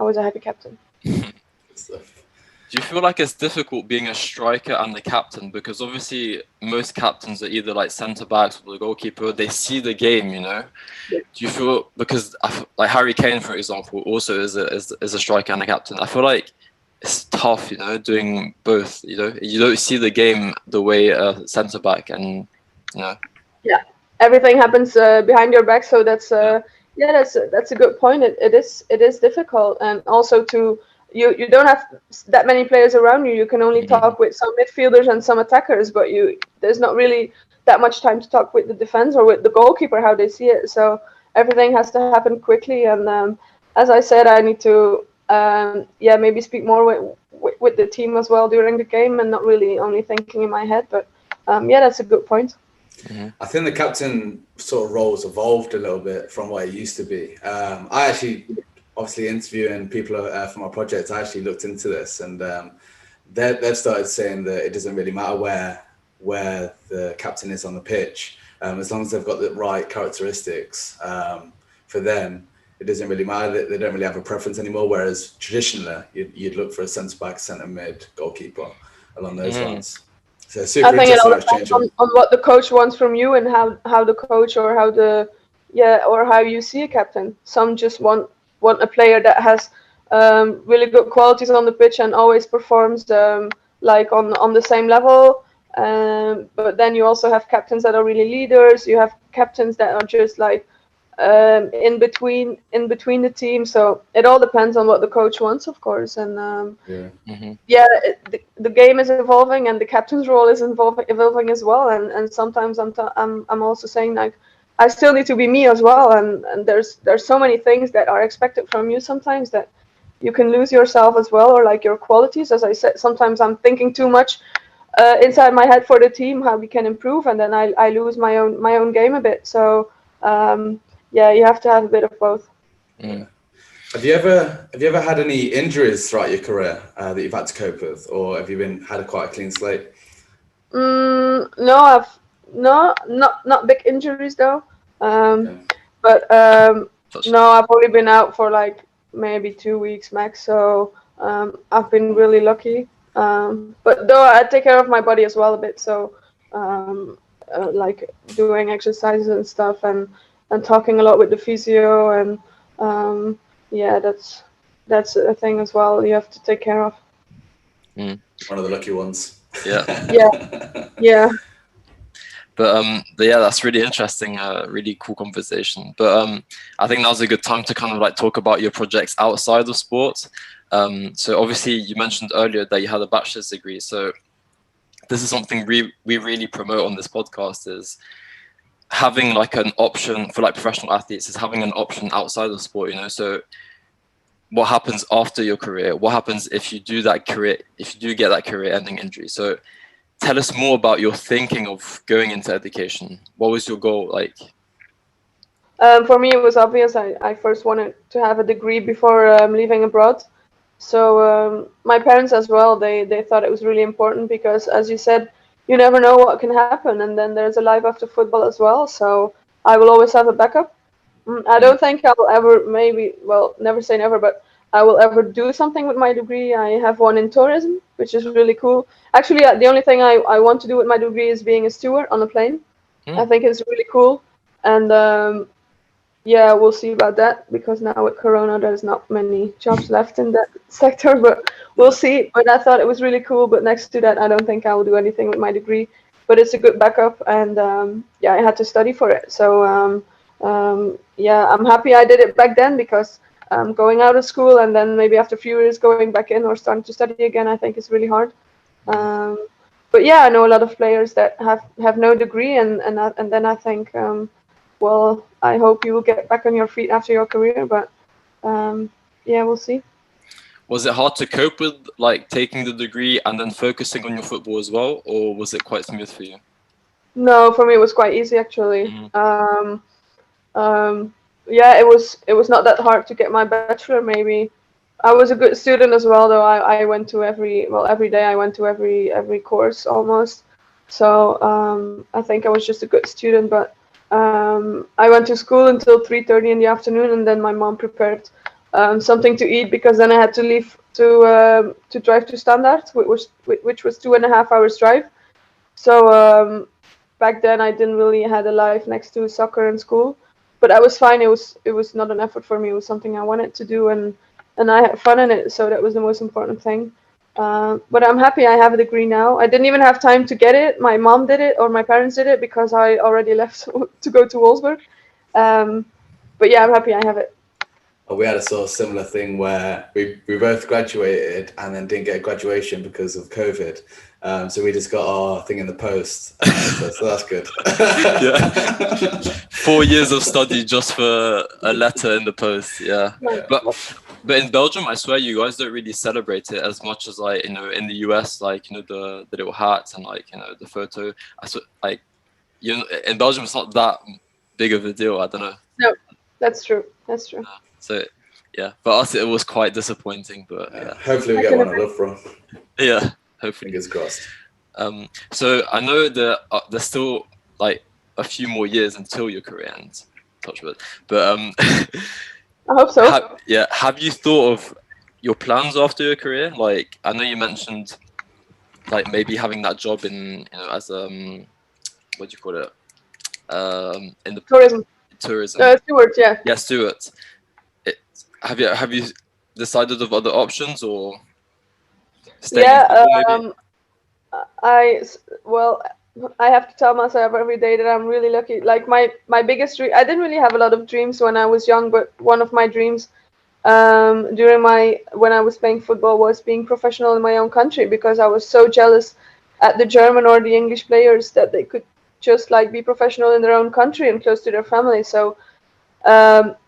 was a happy captain. Do you feel like it's difficult being a striker and the captain? Because obviously most captains are either like centre backs or the goalkeeper. They see the game, you know. Yeah. Do you feel, because like Harry Kane, for example, also is a striker and a captain? I feel like it's tough, you know, doing both. You know, you don't see the game the way a centre back, and you know. Yeah, everything happens behind your back. So that's that's a good point. It is difficult, and also you don't have that many players around you. You can only talk with some midfielders and some attackers, but there's not really that much time to talk with the defense or with the goalkeeper, how they see it. So everything has to happen quickly. And as I said, I need to maybe speak more with the team as well during the game, and not really only thinking in my head. But that's a good point. I think the captain sort of role's evolved a little bit from what it used to be. I actually, obviously interviewing people from our project, I actually looked into this, and they've started saying that it doesn't really matter where the captain is on the pitch, as long as they've got the right characteristics for them. It doesn't really matter. They don't really have a preference anymore. Whereas traditionally, you'd look for a centre back, centre mid, goalkeeper along those lines. So super I think it all depends on what the coach wants from you, and how the coach, or how you see a captain. Some just want a player that has really good qualities on the pitch and always performs like on the same level. But then you also have captains that are really leaders. You have captains that are just like in between the team. So it all depends on what the coach wants, of course. And the game is evolving, and the captain's role is evolving as well. And sometimes I'm also saying like, I still need to be me as well. And there's so many things that are expected from you sometimes, that you can lose yourself as well, or like your qualities. As I said, sometimes I'm thinking too much inside my head for the team, how we can improve, and then I lose my own game a bit. So you have to have a bit of both. Have you ever had any injuries throughout your career that you've had to cope with, or have you had quite a clean slate? No, not big injuries though. But no, I've only been out for like maybe 2 weeks max. So I've been really lucky. But though I take care of my body as well a bit, so like doing exercises and stuff, and talking a lot with the physio, and that's a thing as well you have to take care of. One of the lucky ones. Yeah. But that's really interesting, really cool conversation. But I think now's a good time to kind of like talk about your projects outside of sports. So obviously you mentioned earlier that you had a bachelor's degree. So this is something we really promote on this podcast, is having like an option for like professional athletes, is having an option outside of sport, you know. So what happens after your career? What happens if you do get that career ending injury? So tell us more about your thinking of going into education. What was your goal like? For me, it was obvious. I first wanted to have a degree before leaving abroad. So my parents as well, they thought it was really important because, as you said, you never know what can happen. And then there's a life after football as well. So I will always have a backup. I don't think I will ever, never say never, but I will ever do something with my degree. I have one in tourism, which is really cool. Actually, the only thing I want to do with my degree is being a steward on a plane. I think it's really cool. And yeah, we'll see about that because now with Corona, there's not many jobs left in that sector, but we'll see. But I thought it was really cool. But next to that, I don't think I will do anything with my degree. But it's a good backup, and yeah, I had to study for it. So yeah, I'm happy I did it back then because going out of school and then maybe after a few years going back in or starting to study again, I think is really hard. But yeah, I know a lot of players that have no degree, and then I think. Well, I hope you will get back on your feet after your career, but yeah, we'll see. Was it hard to cope with like taking the degree and then focusing on your football as well, or was it quite smooth for you? No, for me it was quite easy actually. Yeah, it was not that hard to get my bachelor. Maybe I was a good student as well, though. I went to every day I went to every course almost. So I think I was just a good student, but I went to school until 3:30 in the afternoon, and then my mom prepared something to eat because then I had to leave to drive to Standard, which was 2.5 hours drive. So back then I didn't really had a life next to soccer and school, but I was fine. It was not an effort for me. It was something I wanted to do, and I had fun in it. So that was the most important thing. But I'm happy I have a degree now. I didn't even have time to get it. My mom did it, or my parents did it, because I already left to go to Wolfsburg. But yeah, I'm happy I have it. We had a sort of similar thing where we both graduated and then didn't get graduation because of COVID. So we just got our thing in the post. So that's good. Yeah. 4 years of study just for a letter in the post. Yeah. But in Belgium, I swear you guys don't really celebrate it as much as like, you know, in the US, like, you know, the little hats and like, you know, the photo. I swear, like, you know, in Belgium, it's not that big of a deal. I don't know. No, that's true. That's true. So yeah, for us it was quite disappointing, but yeah. Hopefully we get one I love from. Yeah, hopefully. Fingers crossed. So I know that there's still like a few more years until your career ends, touch wood. But I hope so. Have you thought of your plans after your career? Like I know you mentioned like maybe having that job in, you know, as what do you call it? In the tourism. Steward, yeah. Yeah, steward. Have you decided of other options or? I have to tell myself every day that I'm really lucky. Like my biggest dream, I didn't really have a lot of dreams when I was young, but one of my dreams when I was playing football was being professional in my own country, because I was so jealous at the German or the English players that they could just like be professional in their own country and close to their family. So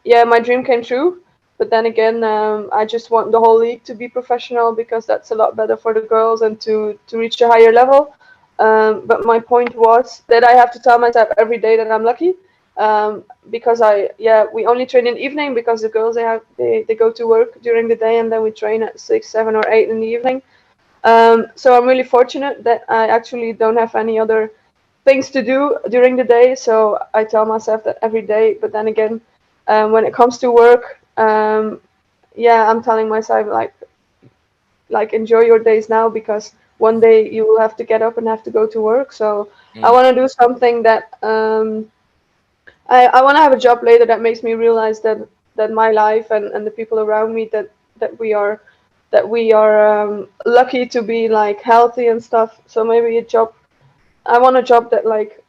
yeah, my dream came true. But then again, I just want the whole league to be professional because that's a lot better for the girls and to reach a higher level. But my point was that I have to tell myself every day that I'm lucky, because we only train in the evening because the girls they go to work during the day, and then we train at 6, 7, or 8 in the evening. So I'm really fortunate that I actually don't have any other things to do during the day. So I tell myself that every day. But then again, when it comes to work, I'm telling myself like enjoy your days now, because one day you will have to get up and have to go to work. So I want to do something that I want to have a job later that makes me realize that my life and the people around me that we are lucky to be like healthy and stuff. So maybe I want a job that like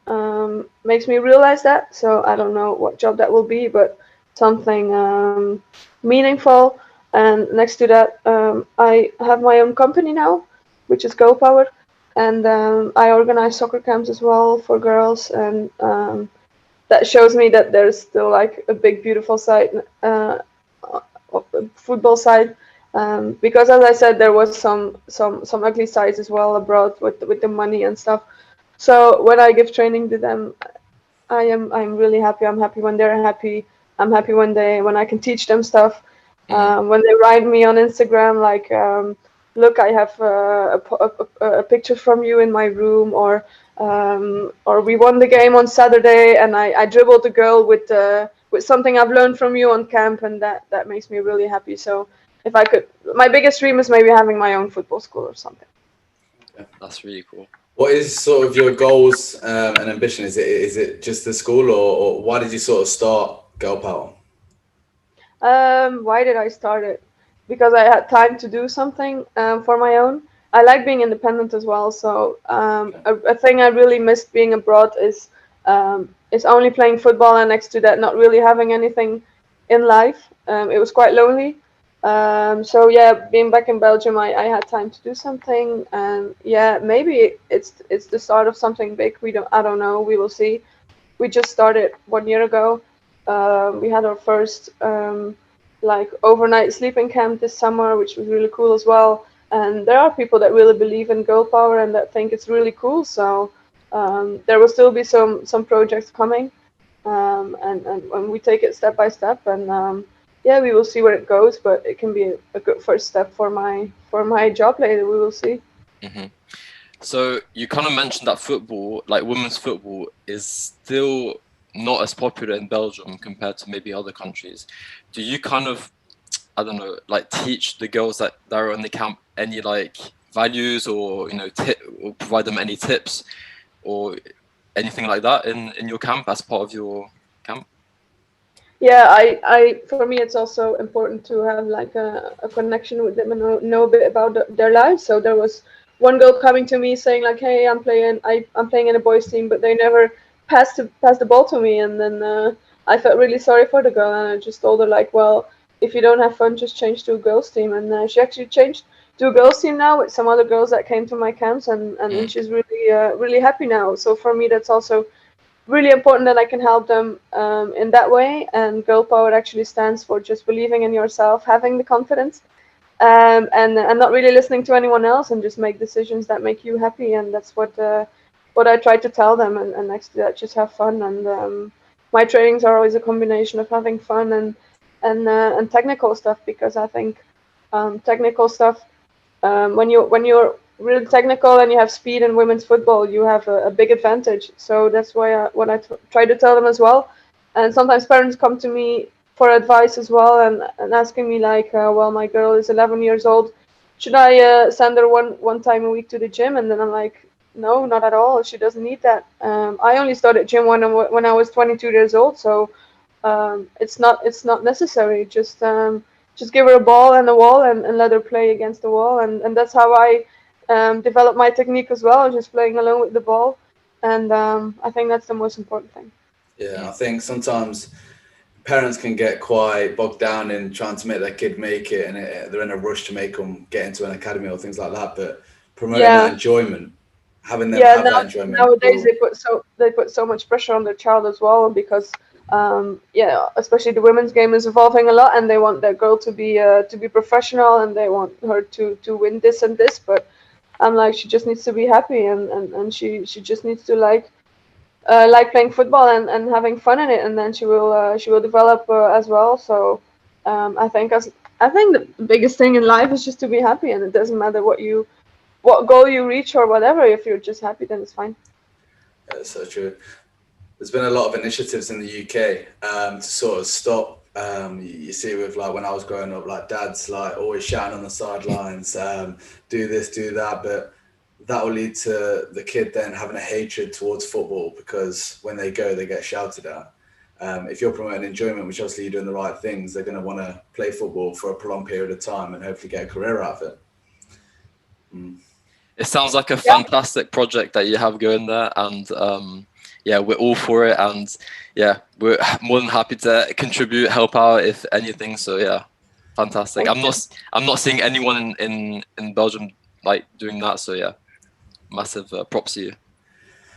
makes me realize that. So I don't know what job that will be, but something meaningful. And next to that, I have my own company now, which is Go Power. and I organize soccer camps as well for girls, and that shows me that there's still like a big, beautiful side, football side. Because as I said, there was some ugly sides as well abroad with the money and stuff. So when I give training to them, I'm really happy. I'm happy when they're happy. I'm happy when I can teach them stuff. When they write me on Instagram like, look, I have a picture from you in my room, or we won the game on Saturday and I dribbled a girl with something I've learned from you on camp, and that makes me really happy. So if I could, my biggest dream is maybe having my own football school or something. That's really cool. What is sort of your goals and ambition? Is it just the school, or why did you sort of start Girl Power? Why did I start it? Because I had time to do something for my own. I like being independent as well. So a thing I really missed being abroad is only playing football, and next to that, not really having anything in life. It was quite lonely. So yeah, being back in Belgium, I had time to do something, and yeah, maybe it's the start of something big. I don't know. We will see. We just started 1 year ago. We had our first like overnight sleeping camp this summer, which was really cool as well. And there are people that really believe in girl power and that think it's really cool. So there will still be some projects coming, and we take it step by step. And yeah, we will see where it goes. But it can be a good first step for my job later. We will see. Mm-hmm. So you kind of mentioned that football, like women's football, is still not as popular in Belgium compared to maybe other countries. Do you kind of, I don't know, like teach the girls that are on the camp any like values, or or provide them any tips or anything like that in your camp as part of your camp? Yeah, I for me it's also important to have like a connection with them and know a bit about their lives. So there was one girl coming to me saying like, "Hey, I'm playing in a boys team, but they never pass the ball to me." And then I felt really sorry for the girl, and I just told her like, "Well, if you don't have fun, just change to a girls team." And she actually changed to a girls team now with some other girls that came to my camps, and she's really happy now. So for me, that's also really important that I can help them in that way. And girl power actually stands for just believing in yourself, having the confidence, and not really listening to anyone else, and just make decisions that make you happy. And that's what I try to tell them. And next to that, just have fun. And my trainings are always a combination of having fun and technical stuff, because I think technical stuff, when you're really technical and you have speed in women's football, you have a big advantage. So that's why what I try to tell them as well. And sometimes parents come to me for advice as well, and asking me like, well, my girl is 11 years old. Should I send her one time a week to the gym? And then I'm like, no, not at all. She doesn't need that. I only started gym when I was 22 years old. So it's not necessary. Just give her a ball and a wall, and let her play against the wall. And that's how I develop my technique as well, just playing alone with the ball. And I think that's the most important thing. Yeah, I think sometimes parents can get quite bogged down in trying to make their kid make it, and they're in a rush to make them get into an academy or things like that. But promoting that enjoyment, having them have that enjoyment. Nowadays they put so much pressure on their child as well, because especially the women's game is evolving a lot, and they want their girl to be professional, and they want her to win this and this. But I'm like, she just needs to be happy, and she just needs to like playing football and having fun in it, and then she will develop as well. So I think the biggest thing in life is just to be happy, and it doesn't matter what goal you reach or whatever. If you're just happy, then it's fine. Yeah, that's so true. There's been a lot of initiatives in the UK to sort of stop. You see, with like when I was growing up, like dads like always shouting on the sidelines, do this, do that, but that will lead to the kid then having a hatred towards football, because when they go, they get shouted at. If you're promoting enjoyment, which obviously you're doing the right things, they're going to want to play football for a prolonged period of time and hopefully get a career out of it. It sounds like a fantastic project that you have going there, and yeah, we're all for it, and yeah, we're more than happy to contribute, help out if anything. So yeah, fantastic. I'm not seeing anyone in Belgium like doing that. So yeah, massive props to you.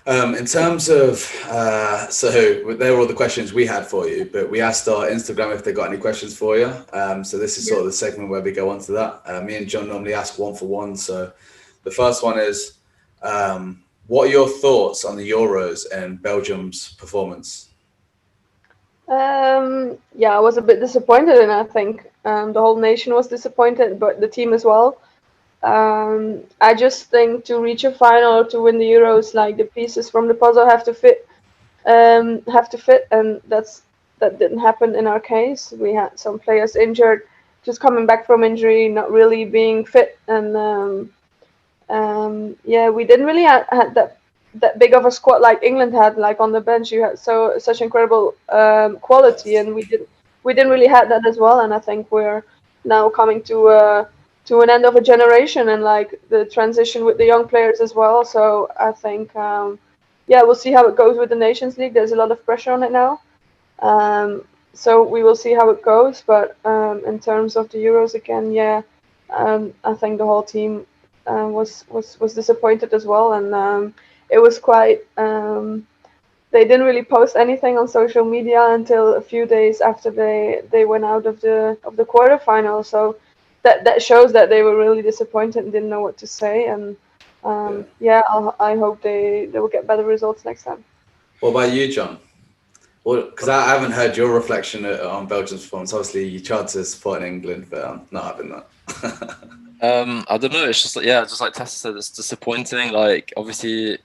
In terms of, so they were all the questions we had for you, but we asked our Instagram if they got any questions for you. So this is sort of the segment where we go on to that. Me and John normally ask one for one. So the first one is, what are your thoughts on the Euros and Belgium's performance? Yeah, I was a bit disappointed, and I think the whole nation was disappointed, but the team as well. I just think to reach a final or to win the Euros, like the pieces from the puzzle have to fit, and that didn't happen in our case. We had some players injured, just coming back from injury, not really being fit, and yeah, we didn't really had that big of a squad like England had. Like on the bench, you had such incredible quality, and we didn't really have that as well. And I think we're now coming to an end of a generation, and like the transition with the young players as well. So I think yeah, we'll see how it goes with the Nations League. There's a lot of pressure on it now. So we will see how it goes. But in terms of the Euros again, yeah, I think the whole team was disappointed as well, and it was quite. They didn't really post anything on social media until a few days after they went out of the quarterfinal. So that shows that they were really disappointed and didn't know what to say. And yeah, I hope they will get better results next time. What about you, John? Well, because I haven't heard your reflection on Belgium's performance. Obviously, you tried to support England, but I'm not having that. I don't know. It's just like, yeah, just like Tessa said, it's disappointing. Like, obviously,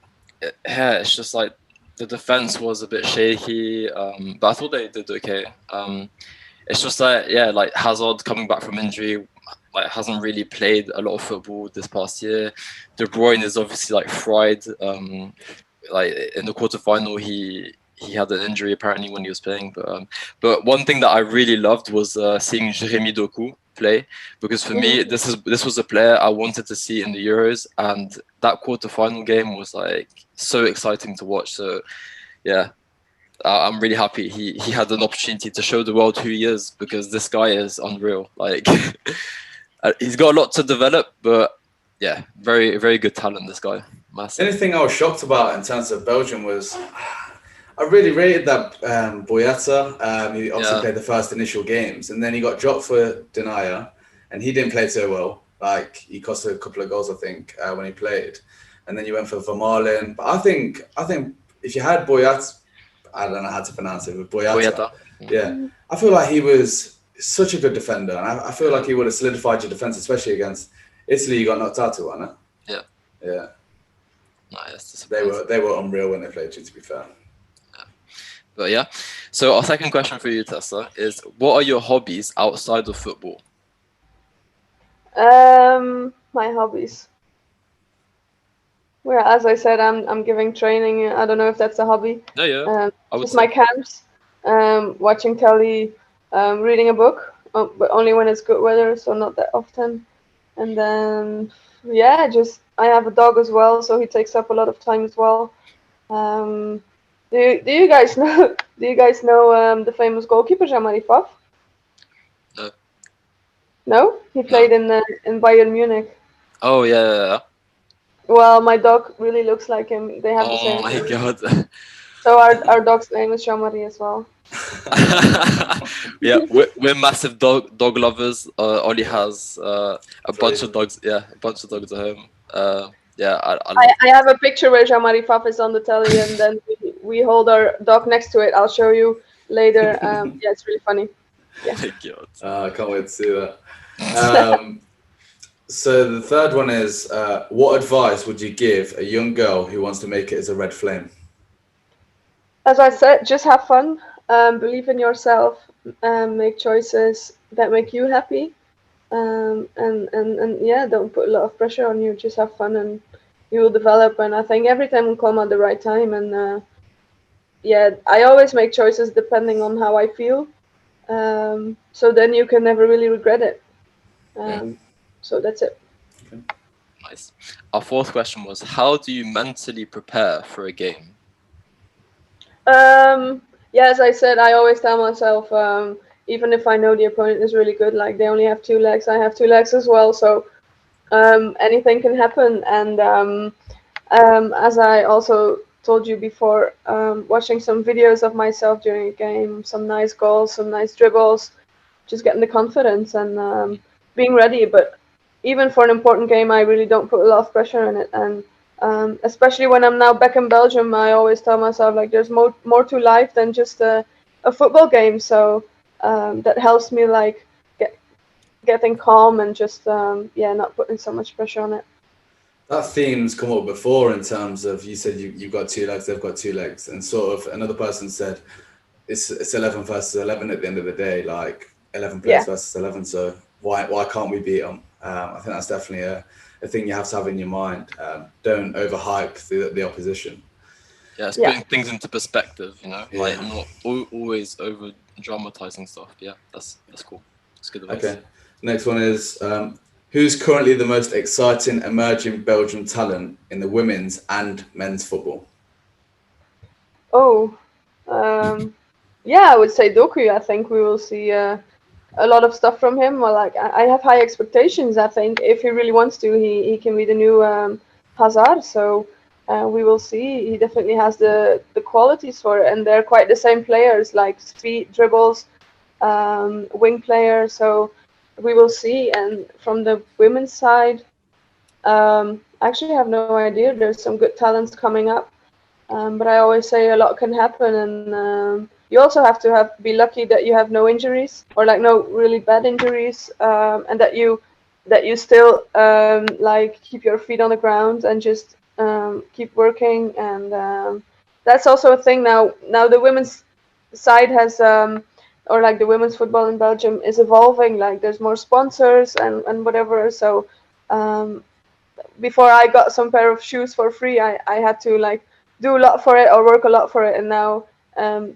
yeah, it's just like the defense was a bit shaky, but I thought they did okay. It's just like, yeah, like Hazard coming back from injury, like hasn't really played a lot of football this past year. De Bruyne is obviously like fried. Like in the quarterfinal, he had an injury apparently when he was playing. But one thing that I really loved was seeing Jérémy Doku play, because for me this was a player I wanted to see in the Euros, and that quarterfinal game was like so exciting to watch. So yeah, I'm really happy he had an opportunity to show the world who he is, because this guy is unreal. Like he's got a lot to develop, but yeah, very, very good talent, this guy. Massive. The only thing I was shocked about in terms of Belgium was I really rated that Wullaert. He obviously played the first initial games, and then he got dropped for Denier, and he didn't play so well. Like he cost a couple of goals, I think, when he played. And then you went for Vermaelen. But I think if you had Wullaert, I don't know how to pronounce it, but Wullaert. Yeah, I feel like he was such a good defender, and I feel like he would have solidified your defense, especially against Italy. You got knocked out to, wasn't it? Yeah. Nice. They were unreal when they played you, to be fair. But yeah, so our second question for you, Tessa, is what are your hobbies outside of football? My hobbies. Well, as I said, I'm giving training. I don't know if that's a hobby. Yeah. Just my camps, watching telly, reading a book, but only when it's good weather, so not that often. And then yeah, just I have a dog as well, so he takes up a lot of time as well. Do you guys know? Do you guys know the famous goalkeeper Jean-Marie Pfaff? No. No, he played in Bayern Munich. Oh yeah. Well, my dog really looks like him. They have the same. Oh my god. So our dog's name is Jean-Marie as well. Yeah, we're massive dog lovers. Ollie has a bunch of dogs. Yeah, a bunch of dogs at home. Yeah, I have a picture where Jean-Marie Pfaff is on the telly, and then we hold our dog next to it. I'll show you later. Yeah, it's really funny. Yeah. I can't wait to see that. So the third one is, what advice would you give a young girl who wants to make it as a red flame? As I said, just have fun, believe in yourself, make choices that make you happy. And yeah, don't put a lot of pressure on you. Just have fun, and you will develop. And I think everything will come at the right time. And yeah, I always make choices depending on how I feel. So then you can never really regret it. So that's it. Okay. Nice. Our fourth question was, how do you mentally prepare for a game? Yeah, as I said, I always tell myself, even if I know the opponent is really good, like they only have 2 legs, I have 2 legs as well, so anything can happen. And as I also told you before, watching some videos of myself during a game, some nice goals, some nice dribbles, just getting the confidence and being ready. But even for an important game, I really don't put a lot of pressure on it. And especially when I'm now back in Belgium, I always tell myself like there's more to life than just a football game. So that helps me like getting calm and just not putting so much pressure on it. That theme's come up before in terms of, you said you've got 2 legs, they've got 2 legs, and sort of another person said it's 11 versus 11 at the end of the day, like 11 players versus 11. So why can't we beat them? I think that's definitely a thing you have to have in your mind. Don't overhype the opposition. Yeah, it's putting things into perspective, like not always over dramatizing stuff. Yeah, that's cool. That's good advice. Okay, next one is who's currently the most exciting emerging Belgian talent in the women's and men's football? Oh, I would say Doku. I think we will see a lot of stuff from him. Well, like I have high expectations. I think if he really wants to, he can be the new Hazard. So we will see. He definitely has the qualities for it, and they're quite the same players, like speed, dribbles, wing player. So we will see. And from the women's side, I actually have no idea. There's some good talents coming up. But I always say a lot can happen, and you also have to be lucky that you have no injuries or like no really bad injuries, and that you still like keep your feet on the ground and just keep working. And that's also a thing now. Now the women's side has, or like the women's football in Belgium is evolving. Like there's more sponsors and whatever. So before I got some pair of shoes for free, I had to like do a lot for it or work a lot for it, and now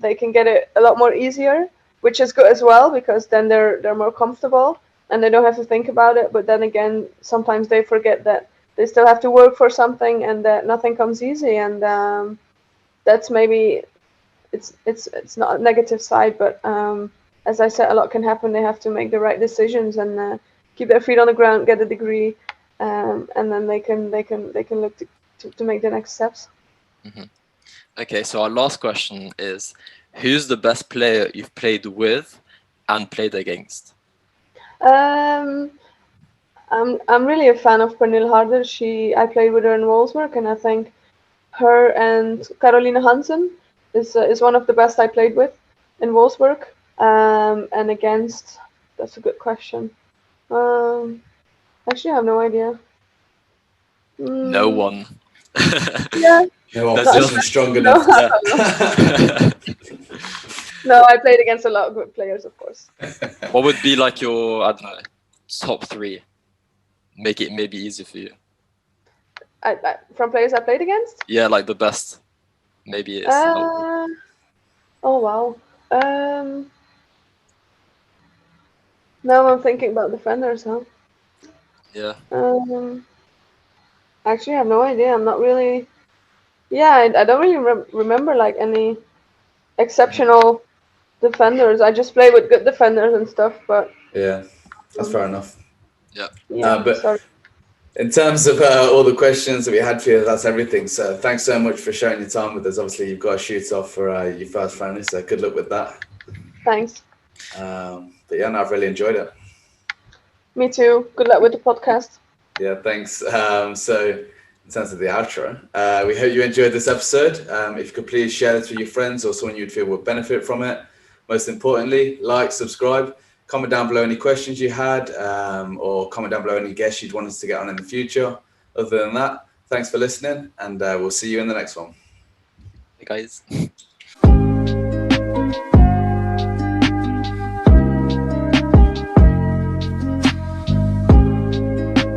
they can get it a lot more easier, which is good as well because then they're more comfortable and they don't have to think about it. But then again, sometimes they forget that they still have to work for something and that nothing comes easy, and that's maybe it's not a negative side, but as I said, a lot can happen. They have to make the right decisions and keep their feet on the ground, get a degree, and then they can look to make the next steps. Mm-hmm. Okay, so our last question is, who's the best player you've played with and played against? I'm really a fan of Pernille Harder. I played with her in Wolfsburg, and I think her and Caroline Hansen is one of the best I played with in Wolfsburg. And against, that's a good question. Actually, I have no idea. No one. Yeah. No opposition strong enough. No, I played against a lot of good players, of course. What would be like your, I don't know, top 3? Make it maybe easier for you. From players I played against? Yeah, like the best. Maybe it's helpful. Oh wow. Now I'm thinking about defenders, huh? Yeah. Actually, I have no idea. I'm not really. Yeah, I don't really remember like any exceptional defenders. I just play with good defenders and stuff, but. Yeah, that's fair enough. Yeah. But sorry. In terms of all the questions that we had for you, that's everything. So thanks so much for sharing your time with us. Obviously, you've got a shoot off for your first friendly, so good luck with that. Thanks. But yeah, no, I've really enjoyed it. Me too. Good luck with the podcast. Yeah, thanks. So in terms of the outro, we hope you enjoyed this episode. If you could please share this with your friends or someone you'd feel would benefit from it. Most importantly, like, subscribe. Comment down below any questions you had, or comment down below any guests you'd want us to get on in the future. Other than that, thanks for listening, and we'll see you in the next one. Hey guys.